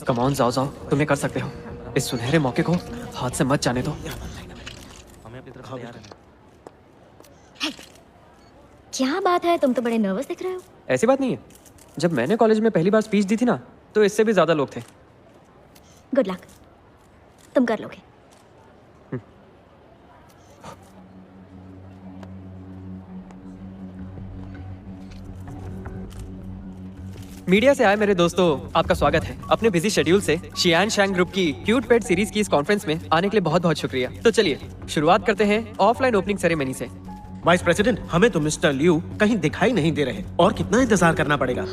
Come on जाओ जाओ, तुम्हें कर सकते हो। इस सुनहरे मौके को हाथ से मत जाने दो। क्या बात है, तुम तो बड़े नर्वस दिख रहे हो। ऐसी बात नहीं है। जब मैंने कॉलेज में पहली बार स्पीच दी थी ना, तो इससे भी ज्यादा लोग थे। गुड लक, तुम कर लोगे। मीडिया से आए मेरे दोस्तों, आपका स्वागत है। अपने बिजी शेड्यूल से शियान शैंग ग्रुप की क्यूट पेट सीरीज की इस कॉन्फ्रेंस में आने के लिए बहुत बहुत शुक्रिया। तो चलिए शुरुआत करते हैं ऑफलाइन ओपनिंग सेरेमनी से। वाइस प्रेसिडेंट, हमें तो मिस्टर लियू कहीं दिखाई नहीं दे रहे और कितना इंतजार करना पड़ेगा।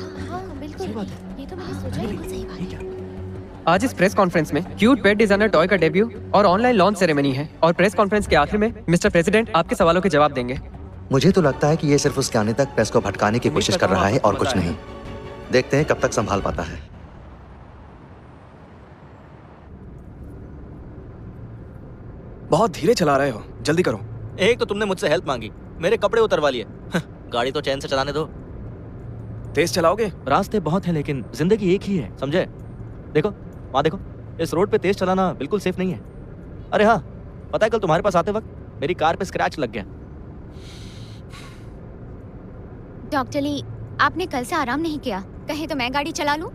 आज इस प्रेस कॉन्फ्रेंस में क्यूट पेट डिजाइनर टॉय का डेब्यू और ऑनलाइन लॉन्च सेरेमनी है, और प्रेस कॉन्फ्रेंस के आखिर में मिस्टर प्रेसिडेंट आपके सवालों के जवाब देंगे। मुझे तो लगता है कि ये सिर्फ उसके आने तक प्रेस को भटकाने की कोशिश कर रहा है और कुछ नहीं। देखते हैं कब तक संभाल पाता है। बहुत धीरे चला रहे हो, जल्दी करो। एक तो तुमने मुझसे हेल्प मांगी, मेरे कपड़े उतरवा लिए। गाड़ी तो चैन से चलाने दो। तेज चलाओगे? रास्ते बहुत हैं लेकिन जिंदगी एक ही है, समझे? देखो वहाँ देखो, इस रोड पे तेज चलाना बिल्कुल सेफ नहीं है। अरे हाँ, पता है कल तुम्हारे पास आते वक्त मेरी कार पे स्क्रैच लग गया। डॉक्टर ली, आपने कल से आराम नहीं किया, कहे तो मैं गाड़ी चला लूं?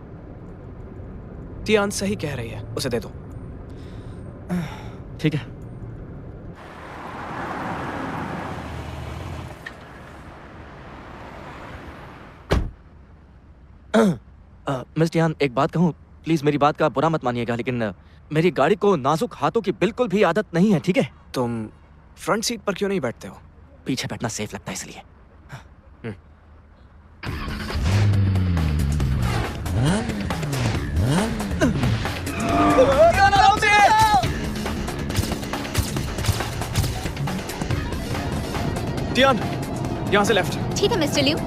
तियान सही कह रही है, उसे दे दो। ठीक है। मिस टियान, एक बात कहूँ प्लीज, मेरी बात का बुरा मत मानिएगा, लेकिन मेरी गाड़ी को नाजुक हाथों की बिल्कुल भी आदत नहीं है, ठीक है? तुम फ्रंट सीट पर क्यों नहीं बैठते हो? पीछे बैठना सेफ लगता है इसलिए। तियान, यहाँ से लेफ्ट। ठीक है मिस्टर लियू।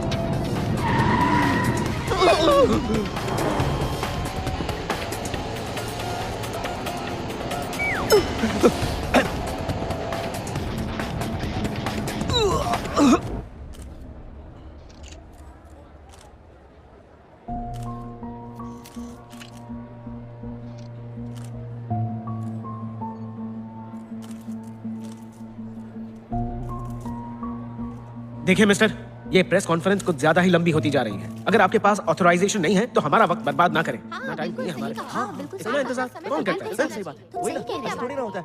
देखिए मिस्टर, ये प्रेस कॉन्फ्रेंस कुछ ज्यादा ही लंबी होती जा रही है। अगर आपके पास ऑथराइजेशन नहीं है तो हमारा वक्त बर्बाद ना करें। ना टाइम नहीं है हमारे पास। इतना इंतजार कौन करता है? सही बात है। वही ना, ऐसा थोड़ी ना होता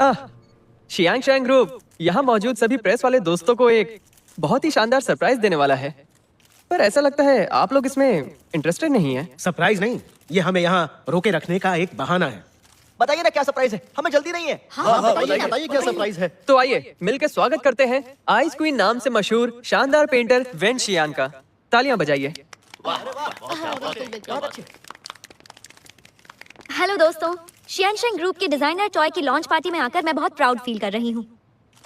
है। शियांग शैंग ग्रुप यहाँ मौजूद सभी प्रेस वाले दोस्तों को एक बहुत ही शानदार सरप्राइज देने वाला है, पर ऐसा लगता है आप लोग इसमें इंटरेस्टेड नहीं है। सरप्राइज नहीं, ये हमें यहाँ रोके रखने का एक बहाना है। बताइए ना क्या सरप्राइज है, हमें जल्दी नहीं है। बताइए क्या सरप्राइज है। तो आइए मिलकर स्वागत करते हैं आइस क्वीन नाम से मशहूर शानदार पेंटर वेन शियान का। तालियां बजाइए। हेलो दोस्तों, शियान शैंग ग्रुप के डिजाइनर टॉय की लॉन्च पार्टी में आकर मैं बहुत प्राउड फील कर रही हूँ।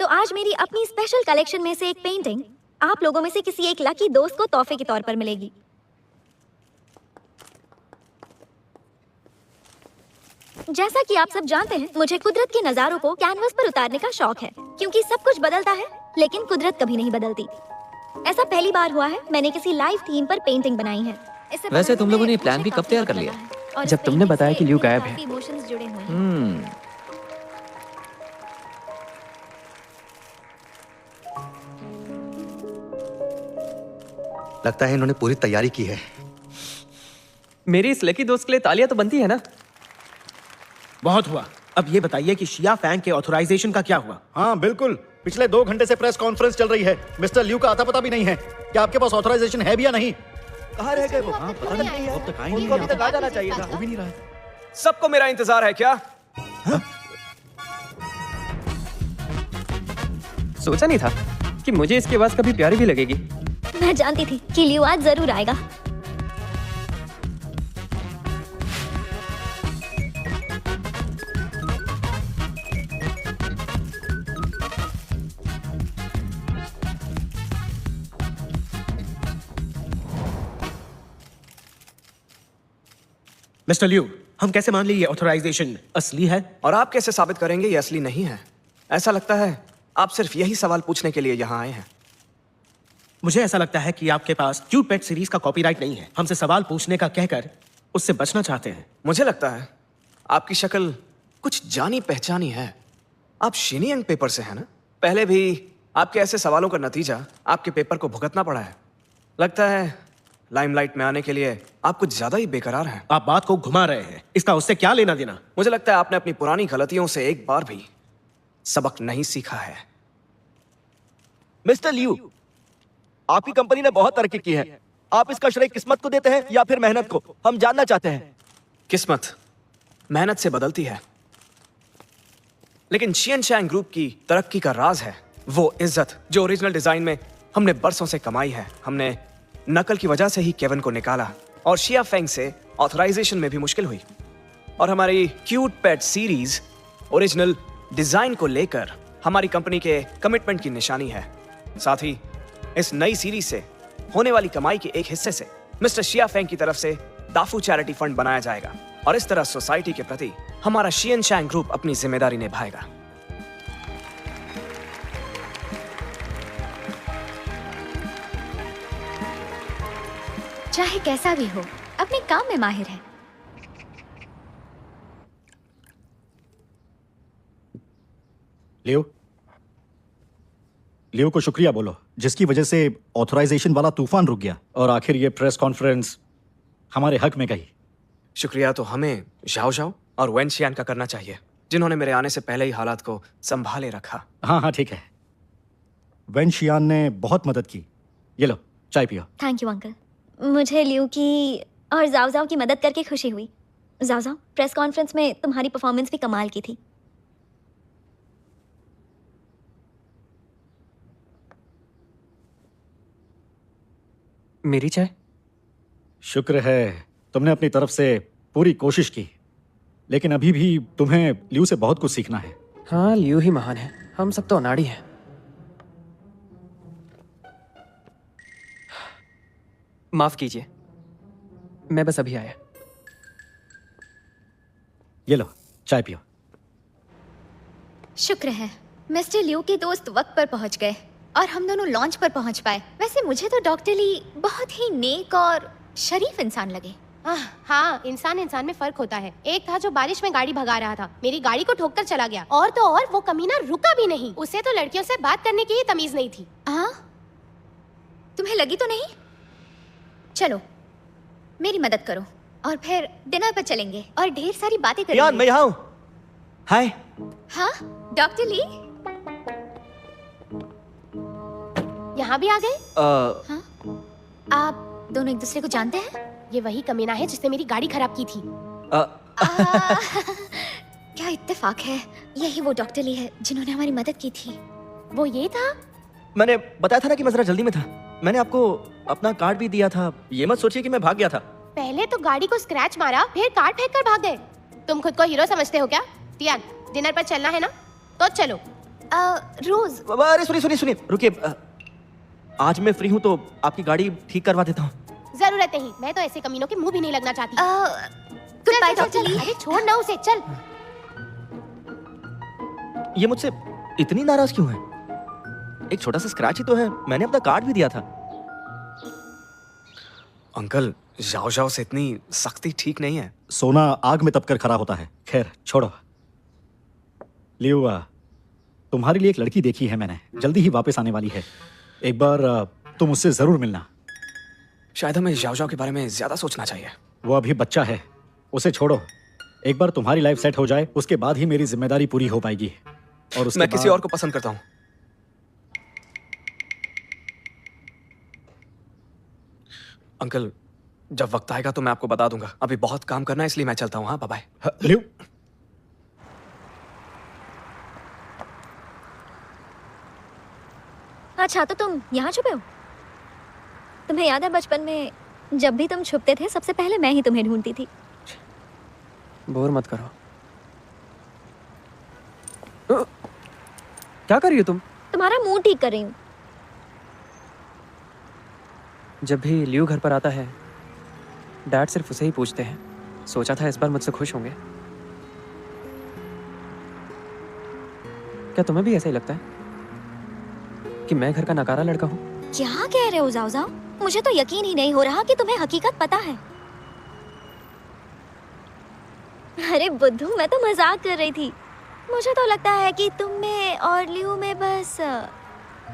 तो आज मेरी अपनी स्पेशल कलेक्शन में से एक पेंटिंग आप लोगों में से किसी एक लकी दोस्त को तोहफे के तौर पर मिलेगी। जैसा कि आप सब जानते हैं, मुझे कुदरत के नजारों को कैनवस पर उतारने का शौक है, क्योंकि सब कुछ बदलता है लेकिन कुदरत कभी नहीं बदलती। ऐसा पहली बार हुआ है मैंने किसी लाइव थीम पर पेंटिंग बनाई है। वैसे तुम लोगों ने प्लान भी कब तैयार कर लिया? जब तुमने बताया कि लियू गायब है। इमोशंस जुड़े हुए हैं। लगता है इन्होंने पूरी तैयारी की है। मेरी इस लकी दोस्त के लिए तालियां तो बनती है ना। बहुत हुआ, अब ये बताइए कि शिया फैंग के ऑथराइजेशन का क्या हुआ? हाँ बिल्कुल, पिछले 2 घंटे से प्रेस कॉन्फ्रेंस चल रही है। मिस्टर लियू का आता पता भी नहीं है। क्या आपके पास ऑथराइजेशन है भी या नहीं? कहाँ रह गए वो? पता नहीं है। अब तक उनको अभी तक आ जाना चाहिए था। वो भी नहीं रहा। सबको मेरा इंतजार है क्या? सोचा नहीं था कि मुझे इसकी आवाज कभी प्यारी भी लगेगी। मैं जानती थी कि लियू आज जरूर आएगा। मिस्टर लियू, हम कैसे मान ली ये ऑथराइजेशन असली है? और आप कैसे साबित करेंगे ये असली नहीं है? ऐसा लगता है आप सिर्फ यही सवाल पूछने के लिए यहाँ आए हैं? मुझे ऐसा लगता है कि आपके पास क्यूट पेट सीरीज का कॉपीराइट नहीं है। हमसे सवाल पूछने का कहकर उससे बचना चाहते हैं। मुझे लगता है आपकी शक्ल कुछ जानी पहचानी है। आप शीनियंग पेपर से हैं ना? पहले भी आपके ऐसे सवालों का नतीजा आपके पेपर को भुगतना पड़ा है। लगता है लाइमलाइट में आने के लिए आप कुछ ज्यादा ही बेकरार हैं। आप बात को घुमा रहे हैं, इसका उससे क्या लेना देना? मुझे लगता है आपने अपनी पुरानी गलतियों से एक बार भी सबक नहीं सीखा है। मिस्टर लियू, आपकी कंपनी ने बहुत तरक्की की है। आप इसका श्रेय किस्मत को देते हैं या फिर मेहनत को? हम जानना चाहते हैं। किस्मत मेहनत से बदलती है, लेकिन शियन शैंग ग्रुप की तरक्की का राज है वो इज्जत जो ओरिजिनल डिजाइन में हमने बरसों से कमाई है। हमने नकल की वजह से ही केविन को निकाला और शिया फेंग से ऑथराइजेशन में भी मुश्किल हुई, और हमारी क्यूट पेट सीरीज ओरिजिनल डिजाइन को लेकर हमारी कंपनी के कमिटमेंट की निशानी है। साथ ही इस नई सीरीज से होने वाली कमाई के एक हिस्से से मिस्टर शिया फेंग की तरफ से दाफू चैरिटी फंड बनाया जाएगा, और इस तरह सोसाइटी के प्रति हमारा शियन शैंग ग्रुप अपनी जिम्मेदारी निभाएगा। चाहे कैसा भी हो, अपने काम में माहिर है। लियो को शुक्रिया बोलो, जिसकी वजह से ऑथराइजेशन वाला तूफान रुक गया और आखिर ये प्रेस कॉन्फ्रेंस हमारे हक में गई। शुक्रिया तो हमें झाओ झाओ और वेन शियान का करना चाहिए, जिन्होंने मेरे आने से पहले ही हालात को संभाले रखा। हाँ ठीक है, वेन शियान ने बहुत मदद की। ये लो चाय पियो। Thank you uncle. मुझे लियू की और जाओ जाओ की मदद करके खुशी हुई। जाओ जाओ, प्रेस कॉन्फ्रेंस में तुम्हारी परफॉर्मेंस भी कमाल की थी। मेरी चाय? शुक्र है तुमने अपनी तरफ से पूरी कोशिश की, लेकिन अभी भी तुम्हें लियू से बहुत कुछ सीखना है। हाँ, लियू ही महान है, हम सब तो अनाड़ी हैं। माफ कीजिए, मैं बस अभी आया। ये लो चाय पियो। शुक्र है मिस्टर लियू के दोस्त वक्त पर पहुंच गए और हम दोनों लॉन्च पर पहुंच पाए। वैसे मुझे तो डॉक्टर ली बहुत ही नेक और शरीफ इंसान लगे। हाँ, इंसान इंसान में फर्क होता है। एक था जो बारिश में गाड़ी भगा रहा था, मेरी गाड़ी को ठोक कर चला गया, और तो और वो कमीना रुका भी नहीं। उसे तो लड़कियों से बात करने की ही तमीज नहीं थी। हाँ, तुम्हें लगी तो नहीं? चलो मेरी मदद करो और फिर डिनर पर चलेंगे और ढेर सारी बातें यार करेंगे। मैं यहाँ हूँ। हाय। हाँ डॉक्टर ली, यहाँ भी आ गए? हाँ? आप दोनों एक दूसरे को जानते हैं? ये वही कमीना है जिसने मेरी गाड़ी खराब की थी। क्या इत्तेफाक है, यही वो डॉक्टर ली है जिन्होंने हमारी मदद की थी। वो ये था? मैंने बताया था ना कि मैं जरा जल्दी में था। मैंने आपको अपना कार्ड भी दिया था, ये मत सोचिए कि मैं भाग गया था। पहले तो गाड़ी को स्क्रैच मारा, फिर कार्ड फेंक कर भाग गए। तुम खुद को हीरो समझते हो क्या? टियान, डिनर पर चलना है ना? तो चलो। रोज। अरे सुनिए रुकिए। आज मैं फ्री हूँ तो आपकी गाड़ी ठीक करवा देता हूँ। जरूरत नहीं, मैं तो ऐसे कमीनों के मुंह भी नहीं लगना चाहती। Good by doctor Li. अरे छोड़ ना उसे, चल। ये मुझसे इतनी नाराज क्यों है? एक छोटा सा स्क्रैच ही तो है, मैंने अपना कार्ड भी दिया था। अंकल, जाओ जाओ से इतनी सख्ती ठीक नहीं है। सोना आग में तपकर खरा होता है। खैर छोड़ो। लियू, तुम्हारे लिए एक लड़की देखी है मैंने, जल्दी ही वापस आने वाली है। एक बार तुम उससे जरूर मिलना। शायद हमें जाओ जाओ के बारे में ज्यादा सोचना चाहिए। वो अभी बच्चा है, उसे छोड़ो। एक बार तुम्हारी लाइफ सेट हो जाए, उसके बाद ही मेरी जिम्मेदारी पूरी हो पाएगी। और उसके मैं किसी और को पसंद करता हूँ। अंकल, जब वक्त आएगा तो मैं आपको बता दूंगा। अभी बहुत काम करना है, इसलिए मैं चलता हूँ। हाँ, बाय बाय। लियू, अच्छा, तो तुम यहाँ छुपे हो? तुम्हें याद है बचपन में जब भी तुम छुपते थे, सबसे पहले मैं ही तुम्हें ढूंढती थी। बोर मत करो। क्या कर रही हो तुम? तुम्हारा मुंह ठीक कर रही हूँ। जब भी लियू घर पर आता है, डैड सिर्फ उसे ही पूछते हैं। सोचा था इस बार मुझसे खुश होंगे। क्या तुम्हें भी ऐसा ही लगता है? कि मैं घर का नकारा लड़का हूँ? क्या कह रहे हो जाओ जाओ? मुझे तो यकीन ही नहीं हो रहा कि तुम्हें हकीकत पता है। अरे बुद्धू, मैं तो मजाक कर रही थी। मुझे तो लगता है कि तुम में और लियो में बस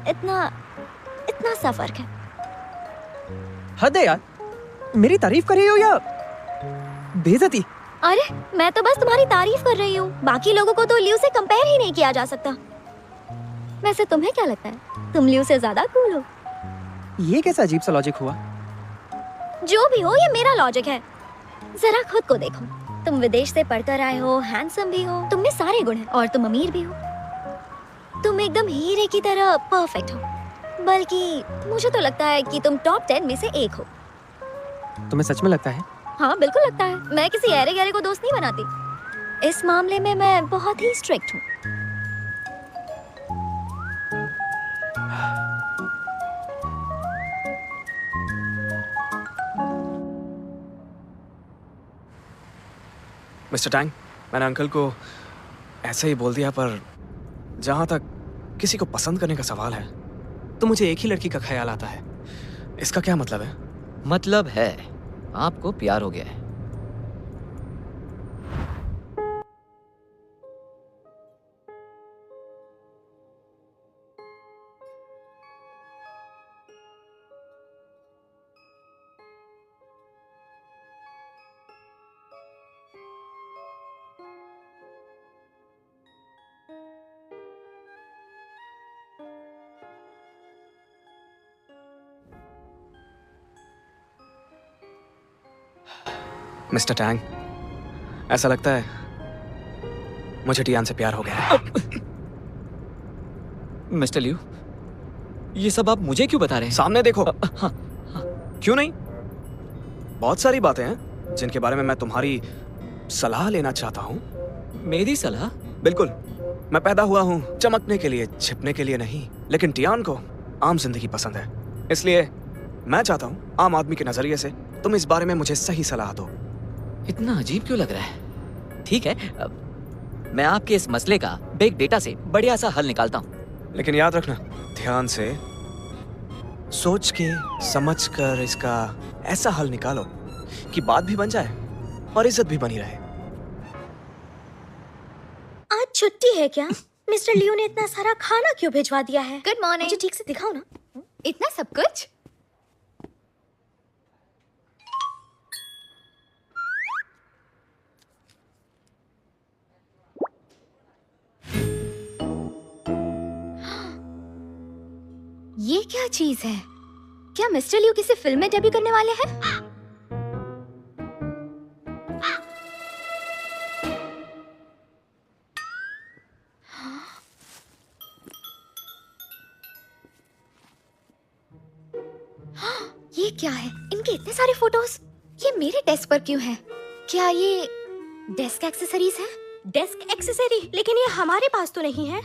इतना सा फर्क है। हद है यार, मेरी तारीफ कर रही हो या बेइज्जती? अरे मैं तो बस तुम्हारी तारीफ कर रही हूँ, बाकी लोगों को तो लियो से कंपेयर ही नहीं किया जा सकता। वैसे तुम्हें क्या लगता है, तुम लियो से ज्यादा कूल हो? ये कैसा अजीब सा लॉजिक हुआ? जो भी हो, ये मेरा लॉजिक है। जरा खुद को देखो, तुम विदेश से पढ़कर आए हो, हैंडसम भी हो, तुम में सारे गुण हैं और तुम अमीर भी हो। तुम एकदम हीरे की तरह परफेक्ट हो। बल्कि मुझे तो लगता है कि तुम टॉप 10 में से एक हो। तुम्हें सच में लगता है? हाँ बिल्कुल लगता है। मैं किसी ऐरे गहरे को दोस्त नहीं बनाती। इस मामले में मैं बहुत ही स्ट्रिक्ट हूँ। मिस्टर टैंग, मैंने अंकल को ऐसे ही बोल दिया, पर जहां तक किसी को पसंद करने का सवाल है तो मुझे एक ही लड़की का ख्याल आता है। इसका क्या मतलब है? मतलब है आपको प्यार हो गया है। मिस्टर टैंग, ऐसा लगता है मुझे टियान से प्यार हो गया है। मिस्टर लियू, ये सब आप मुझे क्यों बता रहे हैं? सामने देखो। हाँ, क्यों नहीं? बहुत सारी बातें हैं जिनके बारे में मैं तुम्हारी सलाह लेना चाहता हूँ। मेरी सलाह? बिल्कुल। मैं पैदा हुआ हूँ चमकने के लिए, छिपने के लिए नहीं। लेकिन टियान को आम जिंदगी पसंद है, इसलिए मैं चाहता हूँ आम आदमी के नजरिए से तुम इस बारे में मुझे सही सलाह दो। इतना अजीब क्यों लग रहा है? ठीक है, मैं आपके इस मसले का बिग डेटा से बढ़िया सा हल निकालता हूँ। लेकिन याद रखना, ध्यान से सोच के समझ कर इसका ऐसा हल निकालो कि बात भी बन जाए और इज्जत भी बनी रहे। आज छुट्टी है क्या? मिस्टर लियो ने इतना सारा खाना क्यों भिजवा दिया है? Good morning. मुझे ठीक से दिखाओ ना। इतना सब कुछ? ये क्या चीज है? क्या मिस्टर लियो किसी फिल्म में डेब्यू करने वाले हैं? ये क्या है? इनके इतने सारे फोटोज। ये मेरे डेस्क पर क्यों हैं? क्या ये डेस्क एक्सेसरीज है? Desk accessory? लेकिन ये हमारे पास तो नहीं है।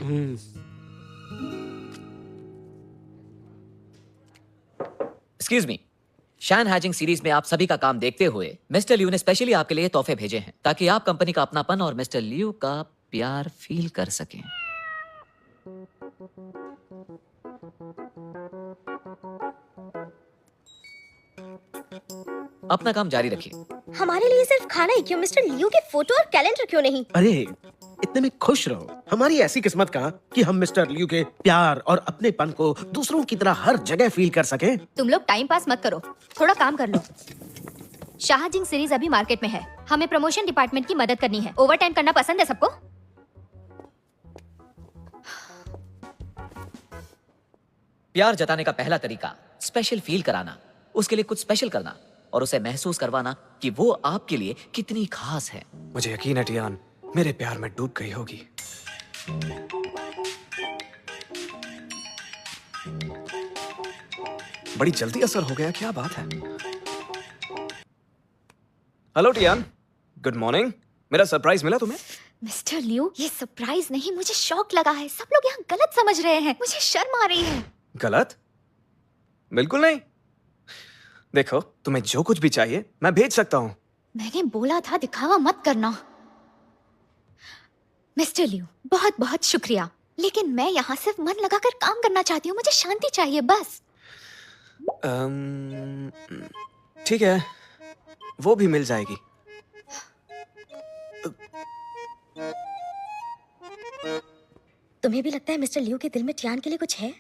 एक्सक्यूज मी, शैन हैजिंग सीरीज में आप सभी का काम देखते हुए मिस्टर लियू ने स्पेशली आपके लिए तोहफे भेजे हैं ताकि आप कंपनी का अपनापन और मिस्टर लियू का प्यार फील कर सकें। अपना काम जारी रखिए। हमारे लिए सिर्फ खाना ही क्यों, मिस्टर लियो के फोटो और कैलेंडर क्यों नहीं? अरे इतने में खुश रहो। हमारी ऐसी किस्मत का कि हम मिस्टर लियू के प्यार और अपनेपन को दूसरों की तरह हर जगह फील कर सकें। तुम लोग टाइम पास मत करो, थोड़ा काम कर लो। शाहजिंग सीरीज अभी मार्केट में है, हमें प्रमोशन डिपार्टमेंट की मदद करनी है। ओवर टाइम करना पसंद है सबको? प्यार जताने का पहला तरीका स्पेशल फील कराना, उसके लिए कुछ स्पेशल करना और उसे महसूस करवाना कि वो आपके लिए कितनी खास है। मुझे यकीन है टियान मेरे प्यार में डूब गई होगी। बड़ी जल्दी असर हो गया, क्या बात है? Hello Tian, good morning. मेरा सरप्राइज मिला तुम्हें? मिस्टर लियो, ये सरप्राइज नहीं, मुझे शॉक लगा है। सब लोग यहाँ गलत समझ रहे हैं, मुझे शर्म आ रही है। गलत? बिल्कुल नहीं। देखो, तुम्हें जो कुछ भी चाहिए मैं भेज सकता हूँ। मैंने बोला था दिखावा मत करना। मिस्टर लियो, बहुत बहुत शुक्रिया, लेकिन मैं यहाँ सिर्फ मन लगाकर काम करना चाहती हूँ, मुझे शांति चाहिए बस। ठीक है, वो भी मिल जाएगी। तुम्हें भी लगता है मिस्टर लियू के दिल में टियान के लिए कुछ है?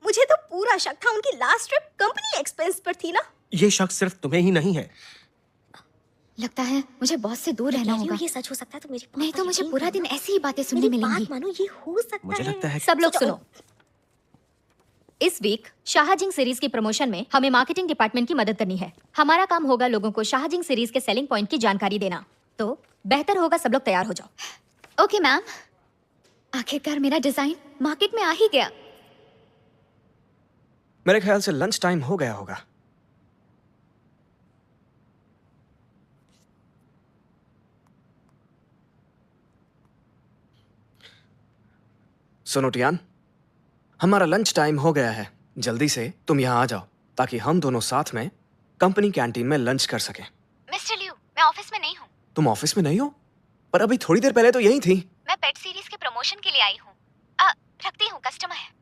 मुझे तो पूरा शक था, उनकी लास्ट ट्रिप कंपनी एक्सपेंस पर थी ना। ये शक सिर्फ तुम्हें ही नहीं है। लगता है मुझे बॉस से दूर रहना होगा। ये सच हो सकता है तो मेरी नहीं तो मुझे पूरा दिन ऐसी ही बातें सुनने मिलेंगी। मानो ये हो सकता मुझे है। लगता है सब लोग सुनो, इस वीक शाहजिंग सीरीज की प्रमोशन में हमें मार्केटिंग डिपार्टमेंट की मदद करनी है। हमारा काम होगा लोगों को शाहजिंग सीरीज के सेलिंग पॉइंट की जानकारी देना। तो बेहतर होगा सब लोग तैयार हो जाओ। Okay ma'am. आखिरकार मेरा डिजाइन मार्केट में आ ही गया। मेरे ख्याल से लंच टाइम हो गया होगा। सुनो टियान, हमारा लंच टाइम हो गया है। जल्दी से तुम यहाँ आ जाओ ताकि हम दोनों साथ में कंपनी कैंटीन में लंच कर सकें। मिस्टर लियू, मैं ऑफिस में नहीं हूँ। तुम ऑफिस में नहीं हो? पर अभी थोड़ी देर पहले तो यही थी। मैं पेट सीरीज के प्रमोशन के लिए आई हूँ। रखती हूँ, कस्टमर है।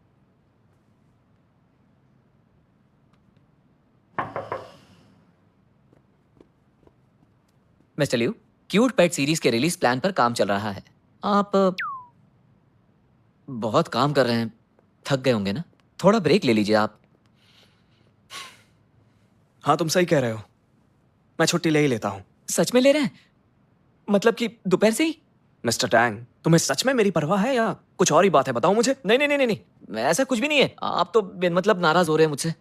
मिस्टर लियू, क्यूट पेट सीरीज के रिलीज प्लान पर काम चल रहा है। आप बहुत काम कर रहे हैं, थक गए होंगे ना? थोड़ा ब्रेक ले लीजिए आप। हाँ, तुम सही कह रहे हो, मैं छुट्टी ले ही लेता हूँ। सच में ले रहे हैं? मतलब कि दोपहर से ही? मिस्टर टैंग, तुम्हें सच में मेरी परवाह है या कुछ और ही बात है? बताओ मुझे। नहीं नहीं नहीं नहीं, ऐसा कुछ भी नहीं है। आप तो मतलब नाराज हो रहे हैं मुझसे।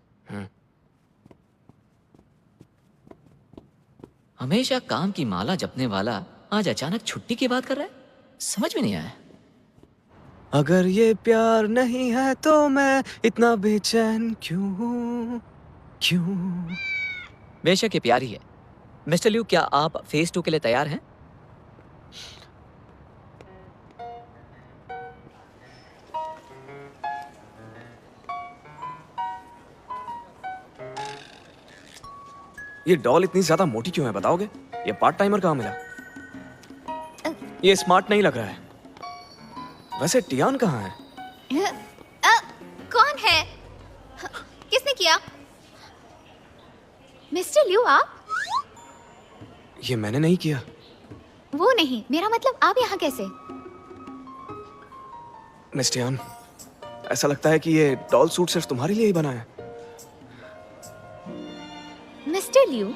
हमेशा काम की माला जपने वाला आज अचानक छुट्टी की बात कर रहा है, समझ में नहीं आया। अगर ये प्यार नहीं है तो मैं इतना बेचैन क्यों हूं? क्यों? बेशक ये प्यार ही है। मिस्टर लियू, क्या आप फेज 2 के लिए तैयार हैं? ये डॉल इतनी ज्यादा मोटी क्यों है, बताओगे? ये पार्ट टाइमर कहाँ मिला? ये स्मार्ट नहीं लग रहा है। वैसे टियान कहाँ है? कौन है? किसने किया? मिस्टर लियू, आप? ये मैंने नहीं किया। वो नहीं, मेरा मतलब आप यहाँ कैसे? मिस टियान, ऐसा लगता है कि ये डॉल सूट सिर्फ तुम्हारे लिए ही बना है। मिस्टर लियू,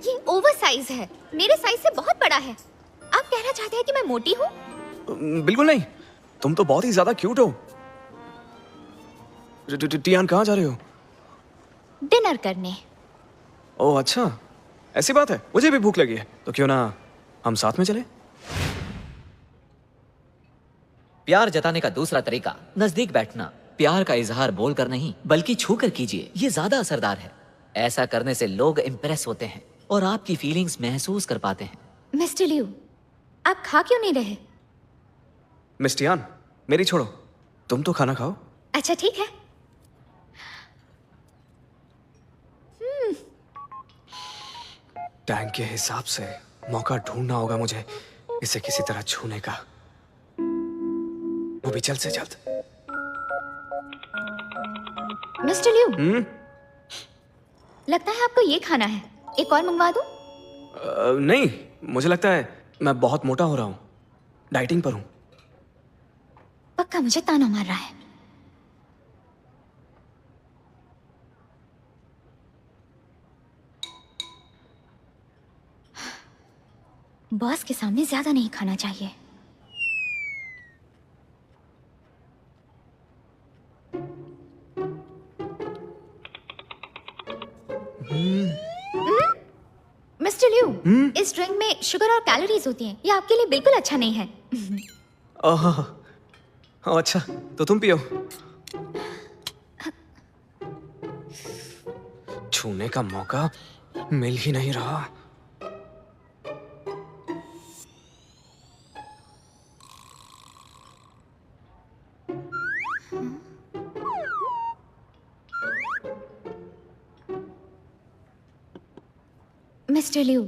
ये ओवर साइज है, मेरे साइज से बहुत बड़ा है। आप कहना चाहते हैं कि मैं मोटी हूँ? बिल्कुल नहीं, तुम तो बहुत ही ज्यादा क्यूट हो। टियान, कहाँ जा रहे हो? डिनर करने। ओह अच्छा, ऐसी बात है। मुझे भी भूख लगी है, तो क्यों ना हम साथ में चले? प्यार जताने का दूसरा तरीका नजदीक बैठना। प्यार का इजहार बोलकर नहीं बल्कि छूकर कीजिए, ये ज्यादा असरदार है। ऐसा करने से लोग इंप्रेस होते हैं और आपकी फीलिंग्स महसूस कर पाते हैं। मिस्टर लियू, आप खा क्यों नहीं रहे? मिस टियान, मेरी छोड़ो, तुम तो खाना खाओ। अच्छा ठीक है। टैंक के हिसाब से मौका ढूंढना होगा मुझे इसे किसी तरह छूने का, वो भी जल्द से जल्द। मिस्टर लियू, लगता है आपको ये खाना है, एक और मंगवा दूं? नहीं, मुझे लगता है मैं बहुत मोटा हो रहा हूँ, डाइटिंग पर हूँ। पक्का मुझे ताना मार रहा है। बॉस के सामने ज्यादा नहीं खाना चाहिए। मिस्टर लियू, इस ड्रिंक में शुगर और कैलोरीज होती हैं, ये आपके लिए बिल्कुल अच्छा नहीं है। ओह अच्छा, तो तुम पियो। छूने का मौका मिल ही नहीं रहा। मिस्टर लियू,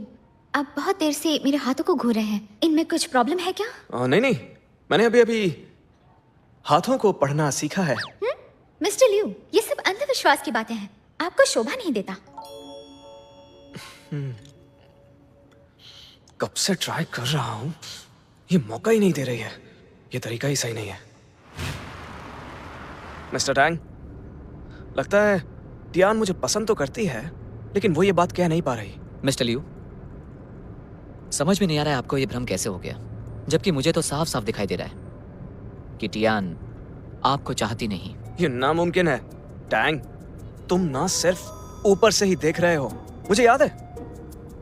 आप बहुत देर से मेरे हाथों को घूर रहे हैं, इनमें कुछ प्रॉब्लम है क्या? नहीं नहीं, मैंने अभी हाथों को पढ़ना सीखा है। मिस्टर लियू, ये सब अंधविश्वास की बातें हैं, आपको शोभा नहीं देता। कब से ट्राई कर रहा हूं, ये मौका ही नहीं दे रही है। ये तरीका ही सही नहीं है। मिस्टर टैंग, लगता है टियान मुझे पसंद तो करती है, लेकिन वो ये बात कह नहीं पा रही। मिस्टर लियू, समझ में नहीं आ रहा है आपको ये भ्रम कैसे हो गया, जबकि मुझे तो साफ साफ दिखाई दे रहा है कि टियान आपको चाहती नहीं। ये नामुमकिन है। टैंग, तुम ना सिर्फ ऊपर से ही देख रहे हो। मुझे याद है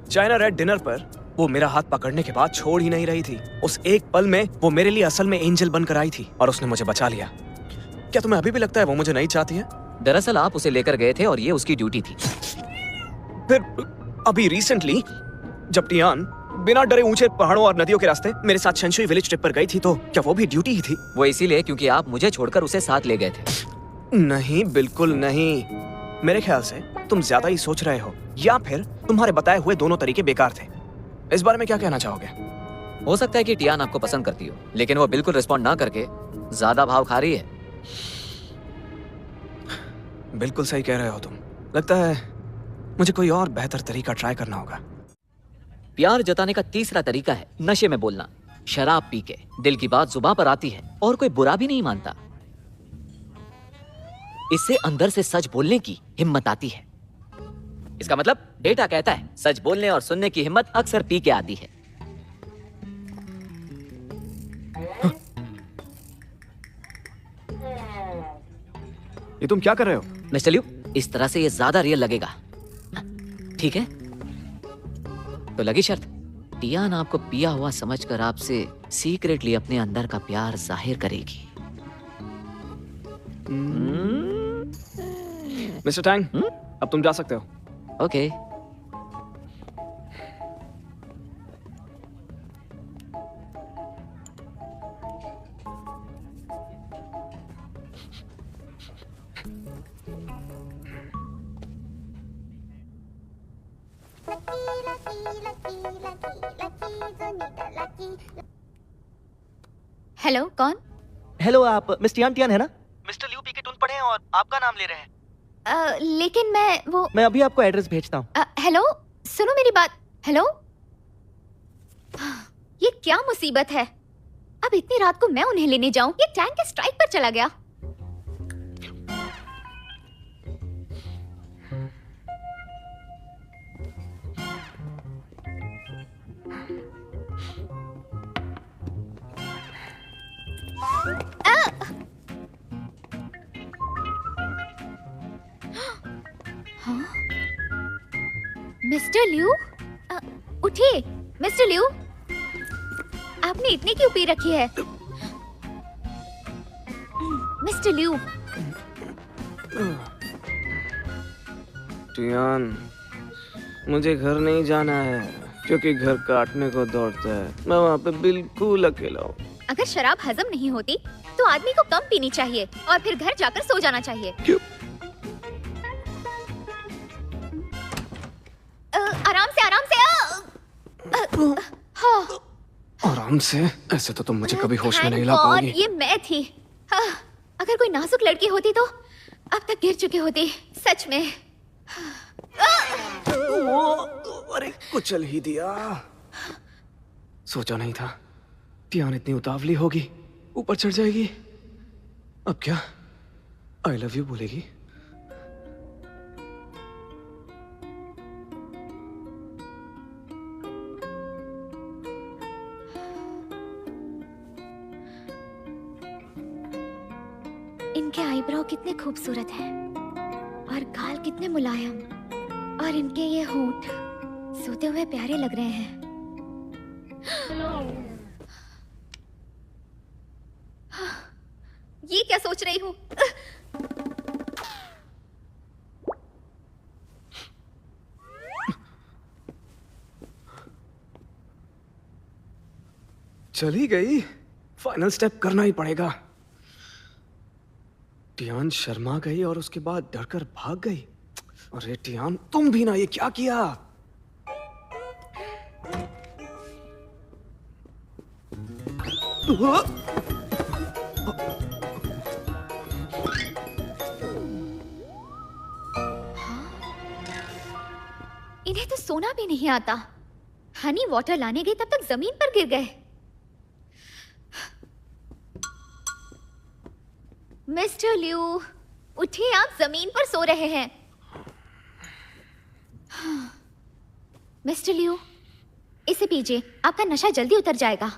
चाइना रेड डिनर पर वो मेरा हाथ पकड़ने के बाद छोड़ ही नहीं रही थी। उस एक पल में वो मेरे लिए असल में एंजल बनकर आई थी और उसने मुझे बचा लिया। क्या तुम्हें अभी भी लगता है वो मुझे नहीं चाहती है? दरअसल आप उसे लेकर गए थे और ये उसकी ड्यूटी थी। फिर अभी रिसेंटली जब टियान बिना डरे ऊंचे पहाड़ों और नदियों के रास्ते मेरे साथ शेंशुई विलेज ट्रिप पर गई थी, तो क्या वो भी ड्यूटी ही थी? वो इसीलिए क्योंकि आप मुझे छोड़कर उसे साथ ले गए थे। नहीं, बिल्कुल नहीं। मेरे ख्याल से तुम ज्यादा ही सोच रहे हो, या फिर तुम्हारे बताए हुए दोनों तरीके बेकार थे। इस बारे में क्या कहना चाहोगे? हो सकता है कि टियान आपको पसंद करती हो, लेकिन वो बिल्कुल रिस्पॉन्ड ना करके ज्यादा भाव खा रही है। बिल्कुल सही कह रहे हो तुम। लगता है मुझे कोई और बेहतर तरीका ट्राई करना होगा। प्यार जताने का तीसरा तरीका है नशे में बोलना। शराब पी के दिल की बात जुबान पर आती है और कोई बुरा भी नहीं मानता। इससे अंदर से सच बोलने की हिम्मत आती है। इसका मतलब डेटा कहता है सच बोलने और सुनने की हिम्मत अक्सर पी के आती है। ये तुम क्या कर रहे हो? मिस्टर लियू, इस तरह से ये ज्यादा रियल लगेगा, ठीक है? तो लगी शर्त, टियान आपको पिया हुआ समझकर आपसे सीक्रेटली अपने अंदर का प्यार जाहिर करेगी। मिस्टर टैंग, अब तुम जा सकते हो। ओके। हेलो, कौन? हेलो, आप मिस टियान टियान है ना? मिस्टर लियू पी के टून पड़े हैं और आपका नाम ले रहे हैं। लेकिन मैं अभी आपको एड्रेस भेजता हूँ। हेलो, सुनो मेरी बात। हेलो, ये क्या मुसीबत है? अब इतनी रात को मैं उन्हें लेने जाऊं? ये टैंक के स्ट्राइक पर चला गया। मिस्टर लियू, उठिए। मिस्टर लियू, आपने इतनी क्यों पी रखी है? Mister Liu. टियान, मुझे घर नहीं जाना है क्योंकि घर काटने को दौड़ता है। मैं वहाँ पे बिल्कुल अकेला हूँ। अगर शराब हजम नहीं होती तो आदमी को कम पीनी चाहिए और फिर घर जाकर सो जाना चाहिए। क्यों? आराम से, आराम से। हाँ। आराम से? ऐसे तो तुम मुझे कभी होश में Thank नहीं ला God, पाओगी। ये मैं थी। अगर कोई नाजुक लड़की होती तो अब तक गिर चुकी होती, सच में। अरे कुचल ही दिया। सोचा नहीं था टियान इतनी उतावली होगी, ऊपर चढ़ जाएगी। अब क्या आई लव यू बोलेगी? इनके आईब्रो कितने खूबसूरत हैं और गाल कितने मुलायम, और इनके ये होंठ सोते हुए प्यारे लग रहे हैं। ये क्या सोच रही हूँ? चली गई। फाइनल स्टेप करना ही पड़ेगा। टियान शर्मा गई और उसके बाद डरकर भाग गई। अरे टियान, तुम भी ना, ये क्या किया? सोना भी नहीं आता। हनी वाटर लाने गई तब तक जमीन पर गिर गए। मिस्टर लिू, उठिए, आप जमीन पर सो रहे हैं। मिस्टर लिू, इसे पीजिए, आपका नशा जल्दी उतर जाएगा।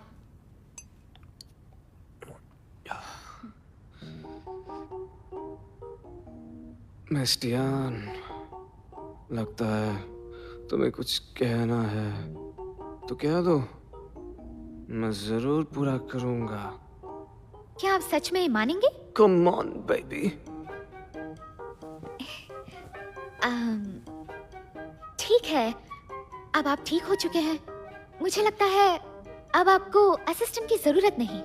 मिस टियान, लगता है तुम्हें कुछ कहना है तो कह दो, मैं जरूर पूरा करूंगा। क्या आप सच में मानेंगे? Come on baby. ठीक है, अब आप ठीक हो चुके हैं। मुझे लगता है अब आपको असिस्टेंट की जरूरत नहीं।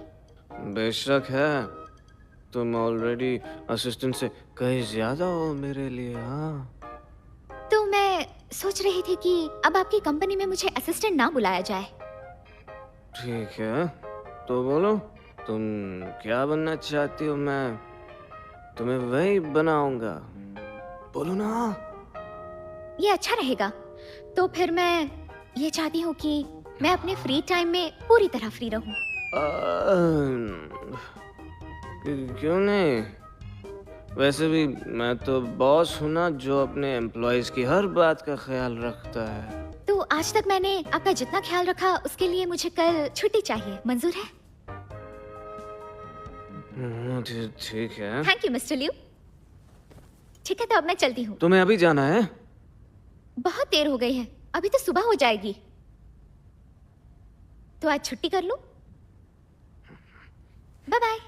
बेशक है, तुम ऑलरेडी असिस्टेंट से कहीं ज्यादा हो मेरे लिए। हाँ, तो मैं सोच रही थी कि अब आपकी कंपनी में मुझे असिस्टेंट ना बुलाया जाए। ठीक है, तो बोलो तुम क्या बनना चाहती हो, मैं तुम्हें वही बनाऊंगा। बोलो ना। ये अच्छा रहेगा। तो फिर मैं ये चाहती हूँ कि मैं अपने फ्री टाइम में पूरी तरह फ्री रहूं। क्यों नहीं? वैसे भी मैं तो बॉस हूँ ना, जो अपने एम्प्लॉयज की हर बात का ख्याल रखता है। तो आज तक मैंने आपका जितना ख्याल रखा उसके लिए मुझे कल छुट्टी चाहिए, मंजूर है? ठीक है। Thank you mister Liu. ठीक है, तो अब मैं चलती हूँ। तुम्हें अभी जाना है? बहुत देर हो गई है, अभी तो सुबह हो जाएगी। तो आज छुट्टी कर लूं? Bye bye.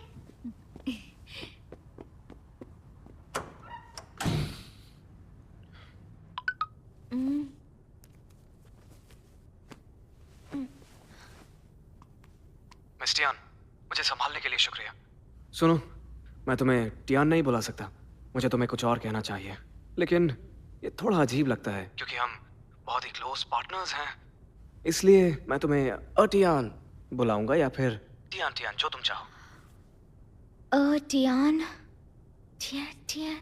मिस टियान, मुझे संभालने के लिए शुक्रिया। सुनो, मैं तुम्हें टियान नहीं बुला सकता, मुझे तुम्हें कुछ और कहना चाहिए। लेकिन ये थोड़ा अजीब लगता है क्योंकि हम बहुत ही क्लोज पार्टनर्स हैं। इसलिए मैं तुम्हें टियान बुलाऊंगा या फिर टियान टियान, जो तुम चाहो। Tian, Tian, Tian.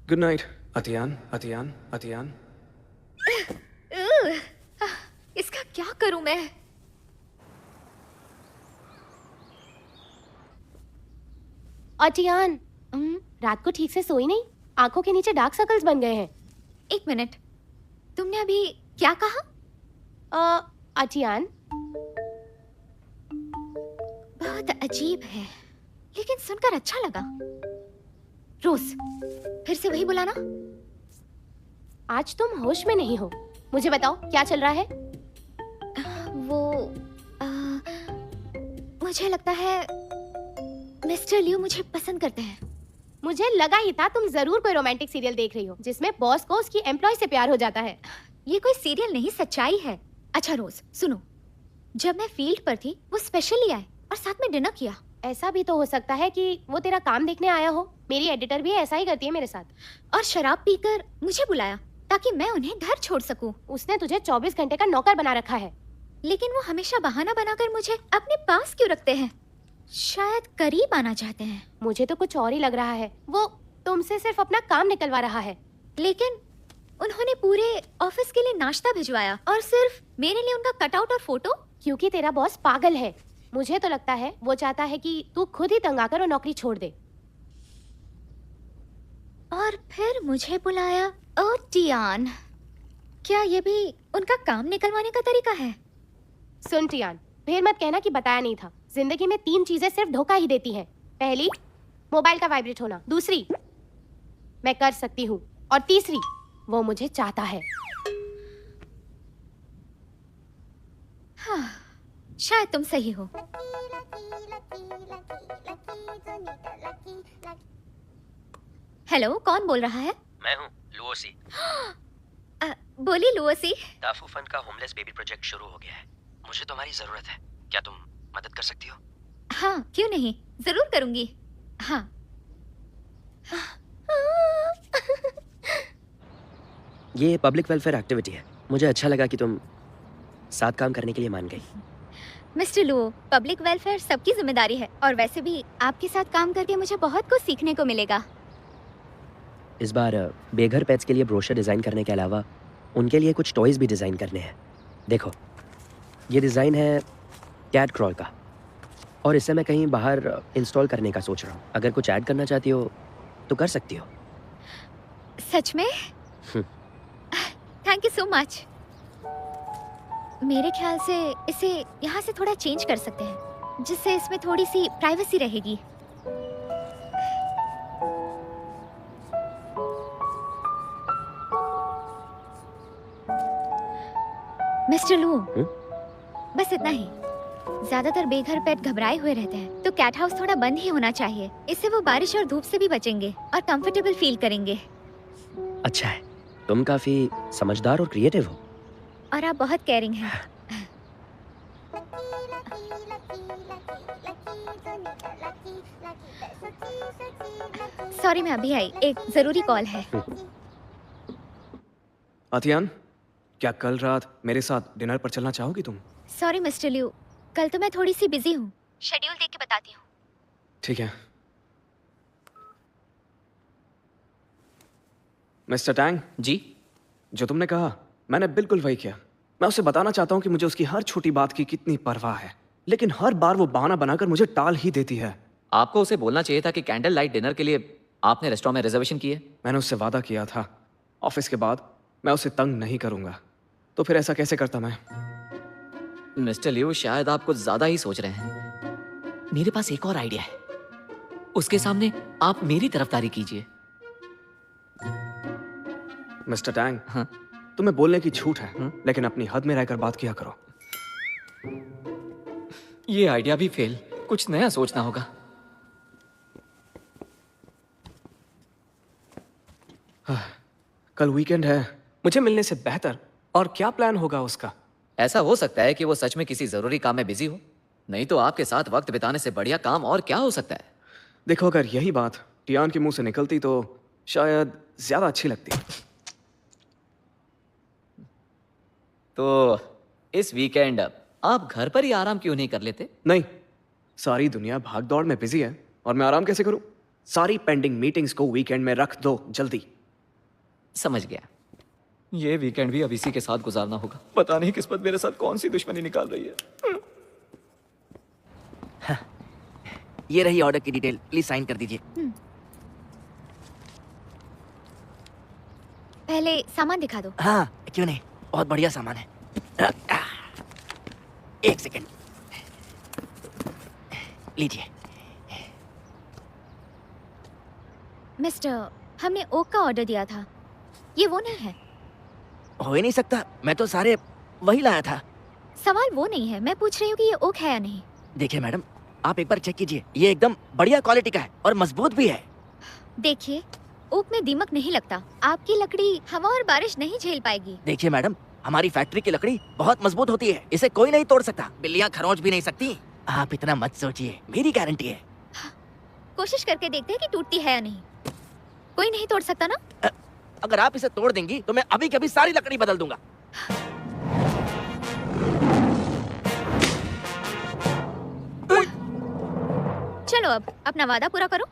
Good night अतियान, अतियान, अतियान। इसका क्या करूं मैं? अटियान, रात को ठीक से सोई नहीं? आंखों के नीचे डार्क सर्कल्स बन गए हैं। एक मिनट, तुमने अभी क्या कहा? अटियान, बहुत अजीब है, लेकिन सुनकर अच्छा लगा। रोज, फिर से वही बुलाना। आज तुम होश में नहीं हो। मुझे बताओ क्या चल रहा है? मुझे लगता है मिस्टर लिू मुझे पसंद करते हैं। मुझे लगा ही था तुम जरूर कोई रोमांटिक सीरियल देख रही हो जिसमें बॉस को उसकी एम्प्लॉय से प्यार हो जाता है। ये कोई सीरियल नहीं, सच्चाई है। अच्छा रोज सुनो, जब मैं फील्ड पर थी वो स्पेशली आए और साथ में डिनर किया। ऐसा भी तो हो सकता है कि वो तेरा काम देखने आया हो। मेरी एडिटर भी ऐसा ही करती है मेरे साथ। और शराब पीकर मुझे बुलाया ताकि मैं उन्हें घर छोड़ सकूं। उसने तुझे 24 घंटे का नौकर बना रखा है। लेकिन वो हमेशा बहाना बनाकर मुझे अपने पास क्यों रखते हैं? शायद करीब आना चाहते हैं। मुझे तो कुछ और ही लग रहा है। वो तुमसे सिर्फ अपना काम निकलवा रहा है। लेकिन उन्होंने पूरे ऑफिस के लिए नाश्ता भिजवाया और सिर्फ मेरे लिए उनका कटआउट और फोटो। क्योंकि तेरा बॉस पागल है। मुझे तो लगता है वो चाहता है कि तू खुद ही तंग आकर वो नौकरी छोड़ दे। और फिर मुझे बुलाया। ओ टियान, क्या ये भी उनका काम निकलवाने का तरीका है? सुन टियान, फिर मत कहना कि बताया नहीं था। जिंदगी में 3 चीजें सिर्फ धोखा ही देती हैं। पहली, मोबाइल का वाइब्रेट होना। दूसरी, मैं कर सकती हूँ। और तीसरी, वो मुझे चाहता है। हाँ, शायद तुम सही हो। हेलो, कौन बोल रहा है? मैं हूँ लुओसी। बोली लुओसी। टाफू फंड का होमलेस बेबी प्रोजेक्ट शुरू हो गया है। मुझे तुम्हारी जरूरत है, क्या तुम मदद कर सकती हो? हाँ, क्यों नहीं, जरूर करूंगी। हाँ। ये पब्लिक वेलफेयर एक्टिविटी है। मुझे अच्छा लगा कि तुम साथ काम करने के लिए मान गई। मिस्टर लुओ, पब्लिक वेलफेयर सबकी जिम्मेदारी है और वैसे भी आपके साथ काम करके मुझे बहुत कुछ सीखने को मिलेगा। इस बार बेघर पेट्स के लिए ब्रोशर डिज़ाइन करने के अलावा उनके लिए कुछ टॉयज़ भी डिज़ाइन करने हैं। देखो, ये डिज़ाइन है कैट क्रॉल का, और इसे मैं कहीं बाहर इंस्टॉल करने का सोच रहा हूँ। अगर कुछ ऐड करना चाहती हो तो कर सकती हो। सच में? Thank you so much. मेरे ख्याल से इसे यहाँ से थोड़ा चेंज कर सकते हैं, जिससे इसमें थोड़ी सी प्राइवेसी रहेगी। मिस्टर लू, बस इतना ही। ज्यादातर बेघर पेट घबराए हुए रहते हैं, तो कैट हाउस थोड़ा बंद ही होना चाहिए। इससे वो बारिश और धूप से भी बचेंगे और कंफर्टेबल फील करेंगे। अच्छा है, तुम काफी समझदार और क्रिएटिव हो। और आप बहुत केयरिंग हैं। सॉरी, मैं अभी आई, एक जरूरी कॉल है। अतियान, क्या कल रात मेरे साथ डिनर पर चलना चाहोगी तुम? सॉरी मिस्टर लिू, कल तो मैं थोड़ी सी बिजी हूँ। शेड्यूल देख के बताती हूँ। ठीक है। मिस्टर टैंग जी, जो तुमने कहा मैंने बिल्कुल वही किया। मैं उसे बताना चाहता हूँ कि मुझे उसकी हर छोटी बात की कितनी परवाह है, लेकिन हर बार वो बहाना बनाकर मुझे टाल ही देती है। आपको उसे बोलना चाहिए था कि कैंडल लाइट डिनर के लिए आपने रेस्टोरेंट में रिजर्वेशन की है। मैंने उससे वादा किया था, ऑफिस के बाद मैं उसे तंग नहीं करूंगा, तो फिर ऐसा कैसे करता मैं? मिस्टर लियो, शायद आप कुछ ज्यादा ही सोच रहे हैं। मेरे पास एक और आइडिया है, उसके सामने आप मेरी तरफदारी कीजिए। मिस्टर टैंग, हाँ? तुम्हें बोलने की छूट है, लेकिन अपनी हद में रहकर बात किया करो। ये आइडिया भी फेल, कुछ नया सोचना होगा। कल वीकेंड है, मुझे मिलने से बेहतर और क्या प्लान होगा उसका? ऐसा हो सकता है कि वो सच में किसी जरूरी काम में बिजी हो, नहीं तो आपके साथ वक्त बिताने से बढ़िया काम और क्या हो सकता है। देखो, अगर यही बात टियान के मुंह से निकलती तो शायद ज्यादा अच्छी लगती। तो इस वीकेंड आप घर पर ही आराम क्यों नहीं कर लेते? नहीं, सारी दुनिया भाग दौड़ में बिजी है और मैं आराम कैसे करूं? सारी पेंडिंग मीटिंग्स को वीकेंड में रख दो जल्दी। समझ गया। ये वीकेंड भी अब इसी के साथ गुजारना होगा। पता नहीं किस्मत मेरे साथ कौन सी दुश्मनी निकाल रही है। हाँ, ये रही ऑर्डर की डिटेल, प्लीज साइन कर दीजिए। पहले सामान दिखा दो। हाँ, क्यों नहीं, बहुत बढ़िया सामान है। एक सेकंड, लीजिए। मिस्टर, हमने ओक का ऑर्डर दिया था, ये वो नहीं है। हो ही नहीं सकता, मैं तो सारे वही लाया था। सवाल वो नहीं है, मैं पूछ रही हूँ कि ये ओक है या नहीं। देखिए मैडम, आप एक बार चेक कीजिए, ये एकदम बढ़िया क्वालिटी का है और मजबूत भी है। देखिए, ओक में दीमक नहीं लगता, आपकी लकड़ी हवा और बारिश नहीं झेल पाएगी। देखिए मैडम, हमारी फैक्ट्री की लकड़ी बहुत मजबूत होती है, इसे कोई नहीं तोड़ सकता, बिल्लियाँ खरोंच भी नहीं सकती। आप इतना मत सोचिए, मेरी गारंटी है। कोशिश करके देखते हैं कि टूटती है या नहीं। कोई नहीं तोड़ सकता ना? अगर आप इसे तोड़ देंगी तो मैं अभी के अभी सारी लकड़ी बदल दूंगा। चलो अब अपना वादा पूरा करो।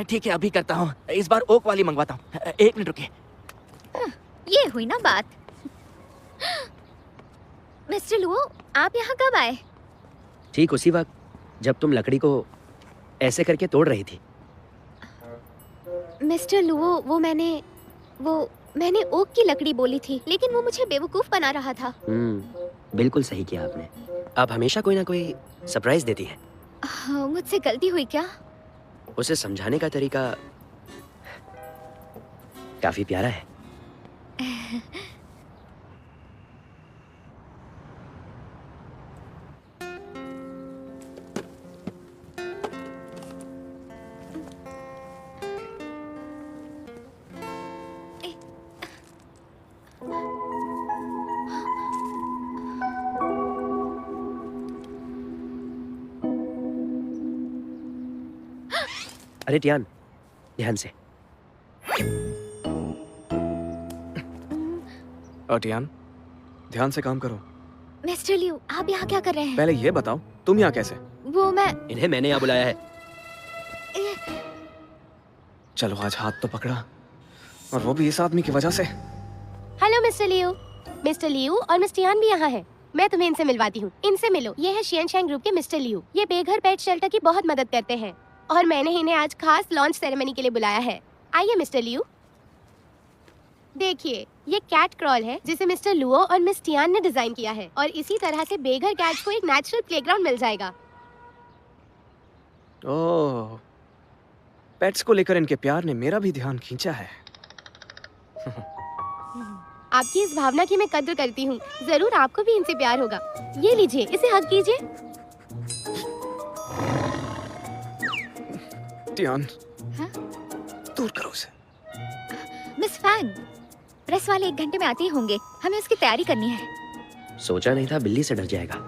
ठीक है, अभी करता हूँ। इस बार ओक वाली मंगवाता हूँ। एक मिनट रुकिए। ये हुई ना बात। मिस्टर लुओ, आप यहाँ कब आए? ठीक उसी वक्त जब तुम लकड़ी को ऐसे करके तोड़ रही थी। मिस्टर लुओ, वो मैंने ओक की लकड़ी बोली थी, लेकिन वो मुझे बेवकूफ बना रहा था। बिल्कुल सही किया आपने। आप हमेशा कोई ना कोई सरप्राइज देती हैं। हाँ, मुझसे गलती हुई क्या? उसे समझाने का तरीका काफी प्यारा है। अरे टियान, ध्यान से। टियान, ध्यान से काम करो। मिस्टर लिू, आप यहाँ क्या कर रहे हैं? पहले ये बताओ, तुम यहाँ कैसे? वो मैं इन्हें मैंने यहाँ बुलाया है। चलो आज हाथ तो पकड़ा, और वो भी इस आदमी की वजह से। Hello mister Liu. Mister Liu और मिस टियान भी यहाँ है। मैं तुम्हें इनसे मिलवाती हूँ। इनसे मिलो। ये है शियान शैंग ग्रुप के मिस्टर लियू। ये बेघर पेट शेल्टर की बहुत मदद करते हैं और मैंने इन्हें आज खास लॉन्च सेरेमनी के लिए बुलाया है। आइए मिस्टर लियू। देखिए, ये कैट क्रॉल है जिसे मिस्टर लुओ और मिस टियान ने डिजाइन किया है और इसी तरह से बेघर कैट्स को एक नेचुरल प्लेग्राउंड मिल जाएगा। ओह, पेट्स को लेकर इनके प्यार ने मेरा भी ध्यान खींचा है। आपकी इस भावना की मैं कद्र करती हूँ। जरूर आपको भी इनसे प्यार होगा। ये लीजिए, इसे हग कीजिए। टियान, हाँ? दूर करो उसे। मिस फैंग, प्रेस वाले 1 घंटे में आते ही होंगे। हमें उसकी तैयारी करनी है। सोचा नहीं था बिल्ली से डर जाएगा।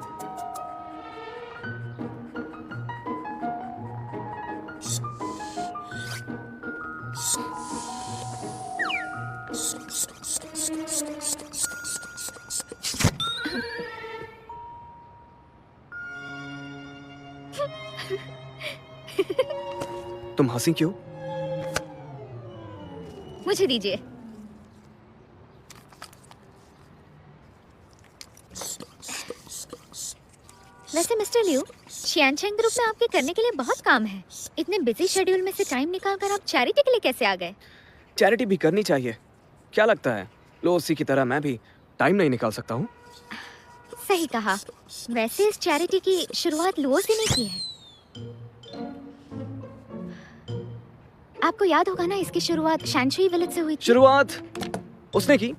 तुम हंसी क्यों? मुझे दीजिए। वैसे मिस्टर लियू, शियान शैंग ग्रुप में आपके करने के लिए बहुत काम है। इतने बिजी शेड्यूल में से टाइम निकालकर आप चैरिटी के लिए कैसे आ गए? चैरिटी भी करनी चाहिए। क्या लगता है लोसी की तरह मैं भी टाइम नहीं निकाल सकता हूँ? सही कहा। वैसे इस चैरिटी की शुरुआत लुओ से नहीं की है। आपको याद होगा ना, इसकी शुरुआत शैनशुई विलेज से हुई थी। शुरुआत उसने की,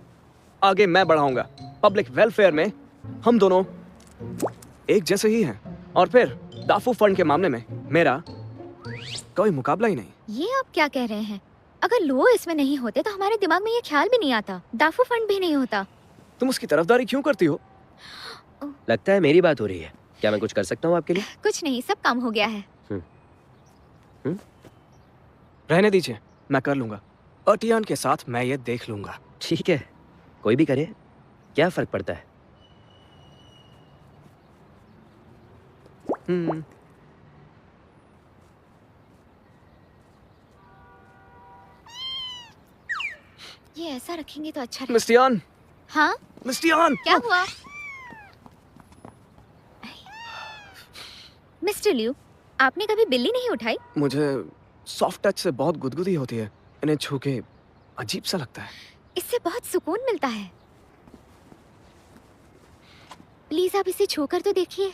आगे मैं बढ़ाऊंगा। पब्लिक वेलफेयर में हम दोनों एक जैसे ही हैं, और फिर दाफू फंड के मामले में मेरा कोई मुकाबला ही नहीं। ये आप क्या कह रहे हैं? अगर लुओ इसमें नहीं होते तो हमारे दिमाग में ये ख्याल भी नहीं आता। दाफू फंड भी नहीं होता। तुम उसकी तरफदारी क्यों करती हो? लगता है मेरी बात हो रही है। क्या मैं कुछ कर सकता हूँ आपके लिए? कुछ नहीं, सब काम हो गया है। रहने दीजिए, मैं कर लूंगा। और टियान के साथ मैं ये देख लूंगा। ठीक है, कोई भी करे, क्या फर्क पड़ता है? ये ऐसा रखेंगे तो अच्छा मिस टियान। हाँ? मिस टियान, क्या हुआ? मिस्टर लियू, आपने कभी बिल्ली नहीं उठाई? मुझे सॉफ्ट टच से बहुत गुदगुदी होती है। इन्हें छू के अजीब सा लगता है। इससे बहुत सुकून मिलता है। प्लीज आप इसे छूकर तो देखिए।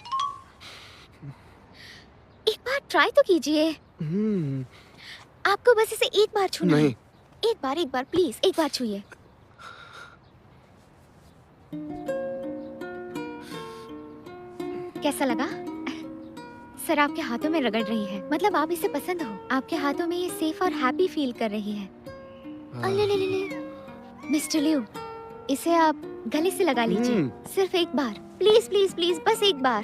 एक बार ट्राई तो कीजिए। आपको बस इसे एक बार छूना है। एक बार प्लीज, एक बार छूइए। कैसा लगा? सर आपके हाथों में रगड़ रही है, मतलब आप इसे पसंद हो। आपके हाथों में ये सेफ और हैप्पी फील कर रही है। मिस्टर लियू, इसे आप गले से लगा लीजिए। सिर्फ एक बार, प्लीज प्लीज प्लीज, बस एक बार।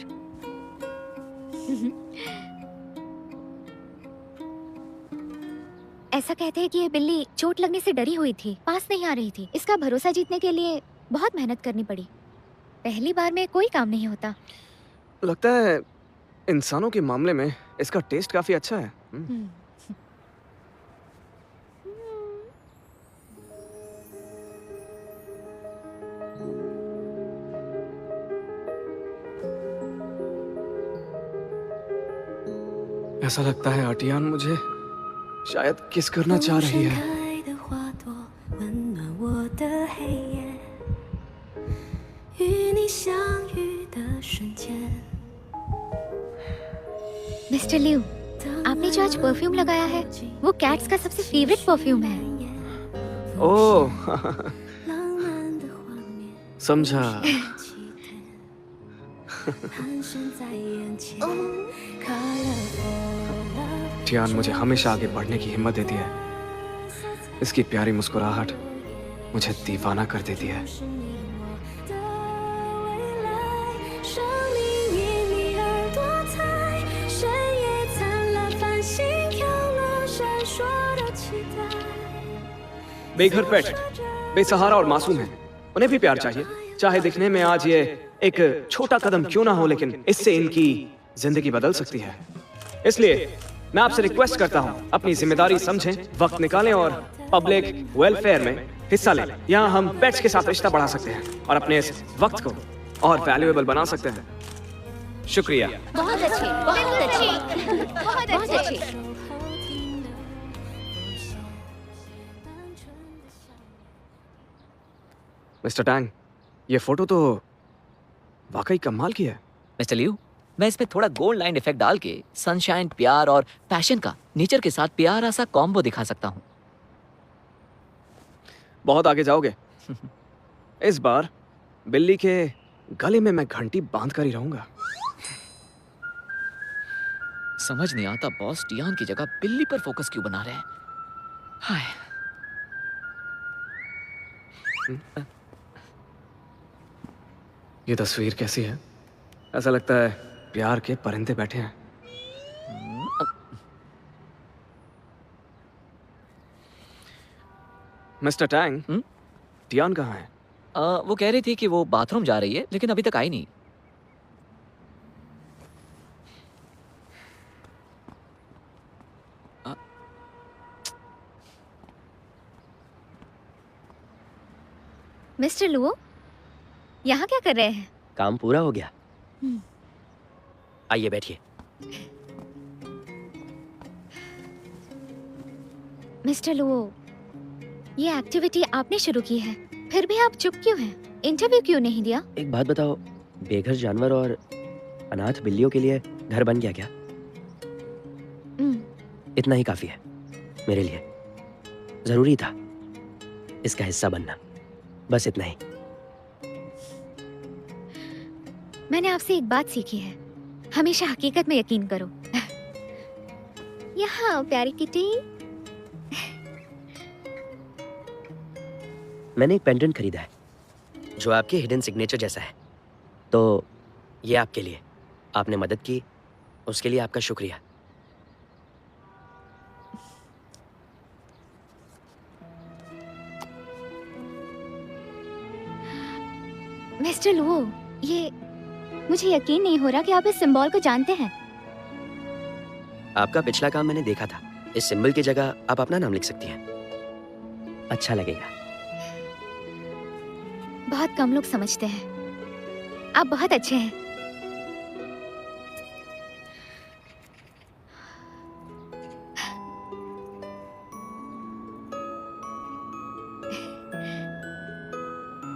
ऐसा कहते हैं कि ये बिल्ली चोट लगने से डरी हुई थी, पास नहीं आ रही थी। इसका भरोसा जीतने के लिए बहुत मेहनत करनी पड़ी। पहली बार में कोई काम नहीं होता। लगता है इंसानों के मामले में इसका टेस्ट काफी अच्छा है। ऐसा लगता है आटियान मुझे शायद किस करना चाह रही है। मिस्टर लियू, आपने जो आज परफ्यूम लगाया है वो कैट्स का सबसे फेवरेट परफ्यूम है। ओह, समझा। टियान मुझे हमेशा आगे बढ़ने की हिम्मत देती है। इसकी प्यारी मुस्कुराहट मुझे दीवाना कर देती है। बेघर पेट बेसहारा और मासूम है, उन्हें भी प्यार चाहिए। चाहे दिखने में आज ये एक छोटा कदम क्यों ना हो, लेकिन इससे इनकी जिंदगी बदल सकती है। इसलिए मैं आपसे रिक्वेस्ट करता हूँ अपनी जिम्मेदारी समझें, वक्त निकालें और पब्लिक वेलफेयर में हिस्सा लें। यहाँ हम पेट्स के साथ रिश्ता बढ़ा सकते हैं और अपने इस वक्त को और वैल्यूएबल बना सकते हैं। शुक्रिया। बहुत अच्छे, बहुत अच्छे, बहुत अच्छे। मिस्टर टैंग, ये फोटो तो वाकई कमाल की है। मिस्टर लियू, मैं इसमें थोड़ा गोल्ड लाइन इफेक्ट डाल के सनशाइन, प्यार और पैशन का नेचर के साथ प्यारा सा कॉम्बो दिखा सकता हूँ। बहुत आगे जाओगे। इस बार बिल्ली के गले में मैं घंटी बांध कर ही रहूंगा। समझ नहीं आता बॉस टियान की जगह बिल्ली पर फोकस क्यों बना रहे हैं। हाय। ये तस्वीर कैसी है? ऐसा लगता है प्यार के परिंदे बैठे हैं। मिस्टर टैंग, टियान कहाँ है? वो कह रही थी कि वो बाथरूम जा रही है, लेकिन अभी तक आई नहीं। मिस्टर लुओ, यहाँ क्या कर रहे हैं? काम पूरा हो गया। आइए बैठिए। मिस्टर लुओ, ये एक्टिविटी आपने शुरू की है, फिर भी आप चुप क्यों हैं? इंटरव्यू क्यों नहीं दिया? एक बात बताओ, बेघर जानवर और अनाथ बिल्लियों के लिए घर बन गया क्या? इतना ही काफी है मेरे लिए। जरूरी था इसका हिस्सा बनना, बस इतना ही। मैंने आपसे एक बात सीखी है, हमेशा हकीकत में यकीन करो। यहाँ प्यारी किटी। मैंने एक पेंडेंट खरीदा है जो आपके हिडन सिग्नेचर जैसा है, तो ये आपके लिए। आपने मदद की, उसके लिए आपका शुक्रिया। मिस्टर लुओ, ये मुझे यकीन नहीं हो रहा कि आप इस सिंबल को जानते हैं। आपका पिछला काम मैंने देखा था। इस सिंबल की जगह आप अपना नाम लिख सकती हैं, अच्छा लगेगा। बहुत कम लोग समझते हैं। आप बहुत अच्छे हैं।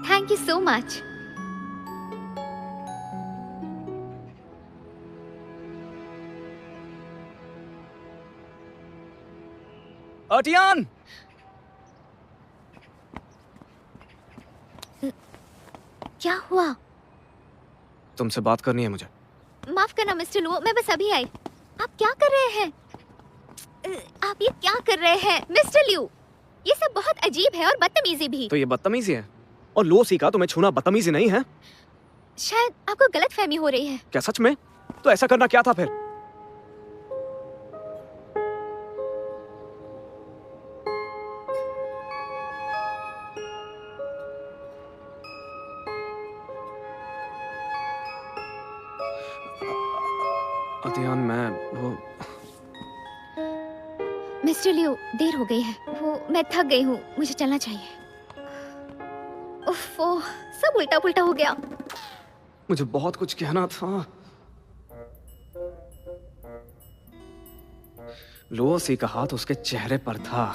Thank you so much. Tian! क्या हुआ? तुमसे बात करनी है मुझे। माफ करना मिस्टर लुओ, मैं बस अभी आई। आप क्या कर रहे हैं? आप ये क्या कर रहे हैं मिस्टर लियू? ये सब बहुत अजीब है और बदतमीजी भी। तो ये बदतमीजी है? और लूसी का तुम्हें छूना बदतमीजी नहीं है? शायद आपको गलतफहमी हो रही है। क्या सच में? तो ऐसा करना क्या था फिर? टियान, मैं वो मिस्टर लियो, देर हो गई है। मैं थक गई हूँ, मुझे चलना चाहिए। उफ़, सब उल्टा पुल्टा हो गया। मुझे बहुत कुछ कहना था। लूसी का हाथ उसके चेहरे पर था,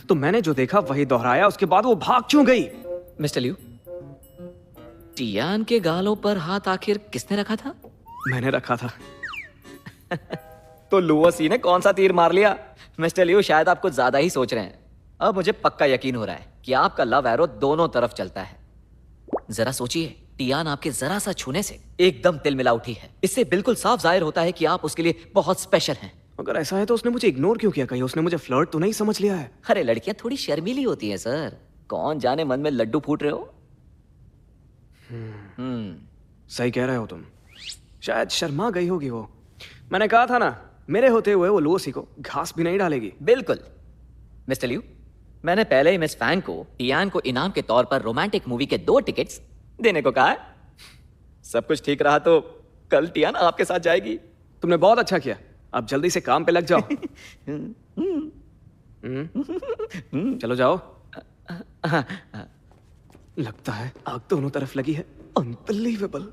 तो मैंने जो देखा वही दोहराया। उसके बाद वो भाग क्यों गई? मिस्टर लियू, टियान के गालों पर हाथ आखिर किसने रखा था? मैंने रखा था। तो लूसी ने कौन सा तीर मार लिया? मिस्टर लियू, शायद आप कुछ ज्यादा ही सोच रहे हैं। अब मुझे पक्का यकीन हो रहा है कि आपका लव एरो दोनों तरफ चलता है। जरा सोचिए, टियान आपके जरा सा छूने से एकदम तिलमिला उठी है। इससे बिल्कुल साफ जाहिर होता है कि आप उसके लिए बहुत स्पेशल हैं। अगर ऐसा है तो उसने मुझे इग्नोर क्यों किया? कहीं उसने मुझे फ्लर्ट तो नहीं समझ लिया है? अरे लड़कियां थोड़ी शर्मीली होती हैं सर, कौन जाने मन में लड्डू फूट रहे हो। सही कह रहे हो तुम, शायद शर्मा गई होगी वो। मैंने कहा था ना, मेरे होते हुए वो लूसी को घास भी नहीं डालेगी। बिल्कुल। मिस्टर लियू, मैंने पहले ही मिस फैंग को टियान को इनाम के तौर पर रोमांटिक मूवी के 2 टिकट्स देने को कहा है। सब कुछ ठीक रहा तो कल टियान आपके साथ जाएगी। तुमने बहुत अच्छा किया। अब जल्दी से काम पे लग जाओ। चलो जाओ। लगता है आग दोनों तरफ लगी है। अनबिलीवेबल।